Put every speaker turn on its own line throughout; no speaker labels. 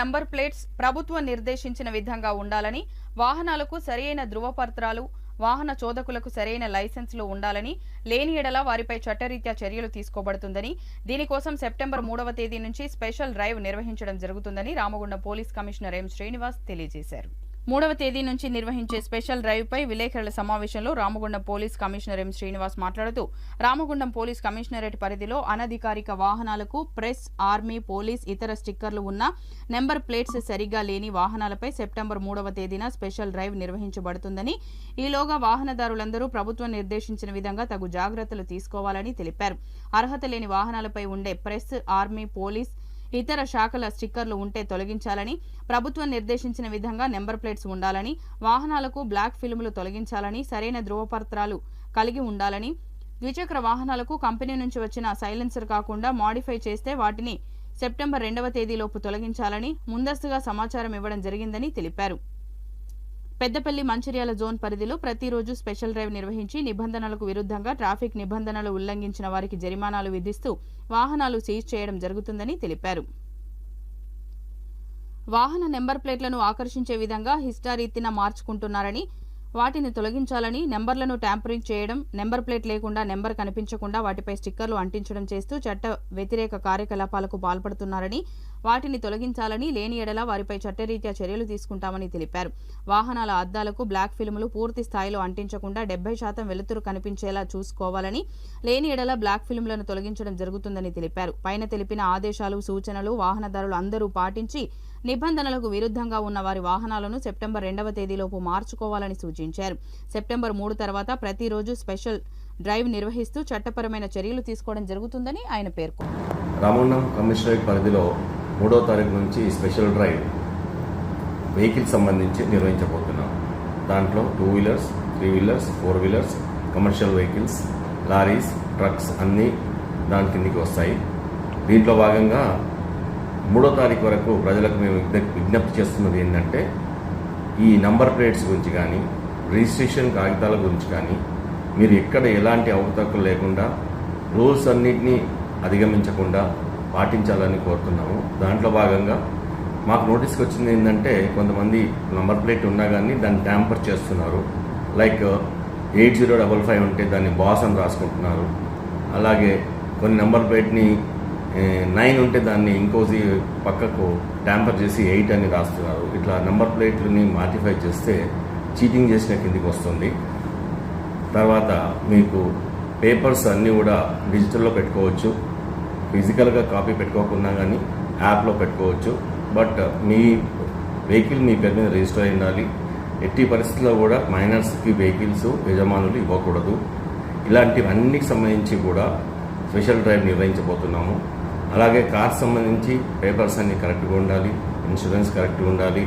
Number plates ప్రభుత్వం నిర్దేశించిన విధంగా ఉండాలని, వాహనాలకు సరియైన ధృవపత్రాలు, వాహన చోదకులకు సరైన లైసెన్సులు ఉండాలని, లేని ఎడల వారిపై చట్టరీత్యా చర్యలు తీసుకోబడుతుందని, దీనికోసం సెప్టెంబర్ 3వ తేదీ నుంచి స్పెషల్ డ్రైవ్ నిర్వహించడం జరుగుతుందని Ramagundam police commissioner M Srinivas తెలియజేశారు. 3వ తేదీ నుంచి నిర్వహించే స్పెషల్ డ్రైవ్ పై విలేకరుల సమావేశంలో Ramagundam police commissioner M Srinivas మాట్లాడుతూ, రామగుండం పోలీస్ కమిషనరేట్ పరిధిలో అనధికారిక వాహనాలకు ప్రెస్, ఆర్మీ, పోలీస్ ఇతర స్టిక్కర్లు ఉన్న నెంబర్ ప్లేట్స్ సరిగా లేని వాహనాలపై సెప్టెంబర్ 3వ తేదీన స్పెషల్ డ్రైవ్ నిర్వహించబడుతుందని, ఈలోగా వాహనదారులందరూ ప్రభుత్వం నిర్దేశించిన విధంగా తగు జాగ్రత్తలు తీసుకోవాలని తెలిపారు. అర్హత లేని వాహనాలపై ఉండే ప్రెస్, ఆర్మీ, పోలీస్ ఇతర శాఖల స్టిక్కర్లు ఉంటే తొలగించాలని, ప్రభుత్వం నిర్దేశించిన విధంగా నెంబర్ ప్లేట్స్ ఉండాలని, వాహనాలకు బ్లాక్ ఫిల్ములు తొలగించాలని, సరైన ధృవపత్రాలు కలిగి ఉండాలని, ద్విచక్ర వాహనాలకు కంపెనీ నుంచి వచ్చిన సైలెన్సర్ కాకుండా మాడిఫై చేస్తే వాటిని సెప్టెంబర్ 2వ తేదీలోపు తొలగించాలని ముందస్తుగా సమాచారం ఇవ్వడం జరిగిందని తెలిపారు. పెద్దపల్లి, మంచిర్యాల జోన్ పరిధిలో ప్రతిరోజు స్పెషల్ డ్రైవ్ నిర్వహించి నిబంధనలకు విరుద్ధంగా ట్రాఫిక్ నిబంధనలు ఉల్లంఘించిన వారికి జరిమానాలు విధిస్తూ వాహనాలు సీజ్ చేయడం జరుగుతుందని తెలిపారు. వాహన నెంబర్ ప్లేట్లను ఆకర్షించే విధంగా హిస్టారీతిన మార్చుకుంటున్నారని, వాటిని తొలగించాలని, నెంబర్లను ట్యాంపరింగ్ చేయడం, నెంబర్ ప్లేట్ లేకుండా నెంబర్ కనిపించకుండా వాటిపై స్టిక్కర్లు అంటించడం చేస్తూ చట్ట వ్యతిరేక కార్యకలాపాలకు పాల్పడుతున్నారని, వాటిని తొలగించాలని, లేని ఎడల వారిపై చట్టరీత్యా చర్యలు తీసుకుంటామని తెలిపారు. వాహనాల అద్దాలకు బ్లాక్ ఫిల్ములు పూర్తి స్థాయిలో అంటించకుండా 70% వెలుతురు కనిపించేలా చూసుకోవాలని, లేని ఎడల బ్లాక్ ఫిల్ములను తొలగించడం జరుగుతుందని తెలిపారు. పైన తెలిపిన ఆదేశాలు, సూచనలు వాహనదారులు అందరూ పాటించి నిబంధనలకు విరుద్ధంగా ఉన్న వారి వాహనాలను సెప్టెంబర్ 2వ తేదీలోపు మార్చుకోవాలని సూచించారు. సెప్టెంబర్ 3 తర్వాత ప్రతిరోజు స్పెషల్ డ్రైవ్ నిర్వహిస్తూ చట్టపరమైన చర్యలు తీసుకోవడం జరుగుతుందని ఆయన పేర్కొన్నారు.
రామగుండం కమిషనరేట్ పరిధిలో 3వ తారీఖు నుంచి స్పెషల్ డ్రైవ్ వెహికల్ సంబంధించి నిర్వహించబోతున్నాం. దాంట్లో 2 wheelers, 3 wheelers, 4 wheelers, commercial vehicles, lorries, trucks అన్నీ దాని కిందికి వస్తాయి. దీంట్లో భాగంగా 3వ తారీఖు వరకు ప్రజలకు మేము విజ్ఞప్తి చేస్తున్నది ఏంటంటే, ఈ నంబర్ ప్లేట్స్ గురించి కానీ, రిజిస్ట్రేషన్ కాగితాల గురించి కానీ మీరు ఎక్కడ ఎలాంటి అవకతవకలు లేకుండా రూల్స్ అన్నింటినీ అధిగమించకుండా పాటించాలని కోరుతున్నాము. దాంట్లో భాగంగా మాకు నోటీస్కి వచ్చింది ఏంటంటే, కొంతమంది నంబర్ ప్లేట్ ఉన్నా కానీ దాన్ని ట్యాంపర్ చేస్తున్నారు. లైక్ 8055 ఉంటే దాన్ని బాస్ అని రాసుకుంటున్నారు. అలాగే కొన్ని నెంబర్ ప్లేట్ని 9 ఉంటే దాన్ని ఇంకోసి పక్కకు ట్యాంపర్ చేసి 8 అని రాస్తున్నారు. ఇట్లా నెంబర్ ప్లేట్లని మాడిఫై చేస్తే చీటింగ్ చేసిన కిందికి వస్తుంది. తర్వాత మీకు పేపర్స్ అన్నీ కూడా డిజిటల్లో పెట్టుకోవచ్చు, ఫిజికల్గా కాపీ పెట్టుకోకుండా కానీ యాప్లో పెట్టుకోవచ్చు. బట్ మీ వెహికల్ మీ పేరు మీద రిజిస్టర్ అయి ఉండాలి. ఎట్టి పరిస్థితుల్లో కూడా మైనర్స్కి వెహికల్స్ యజమానులు ఇవ్వకూడదు. ఇలాంటివన్నిటికి సంబంధించి కూడా స్పెషల్ డ్రైవ్ నిర్వహించబోతున్నాము. అలాగే కార్ సంబంధించి పేపర్స్ అన్నీ కరెక్ట్గా ఉండాలి, ఇన్సూరెన్స్ కరెక్ట్గా ఉండాలి.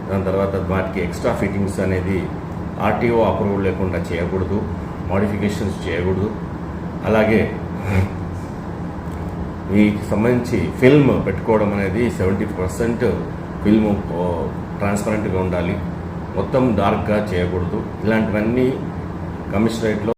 దాని తర్వాత వాటికి ఎక్స్ట్రా ఫిట్టింగ్స్ అనేది ఆర్టీఓ అప్రూవల్ లేకుండా చేయకూడదు, మోడిఫికేషన్స్ చేయకూడదు. అలాగే వీటికి సంబంధించి ఫిల్మ్ పెట్టుకోవడం అనేది 70% ఫిల్మ్ ట్రాన్స్పరెంట్గా ఉండాలి, మొత్తం డార్క్గా చేయకూడదు. ఇలాంటివన్నీ కమిషనరేట్లో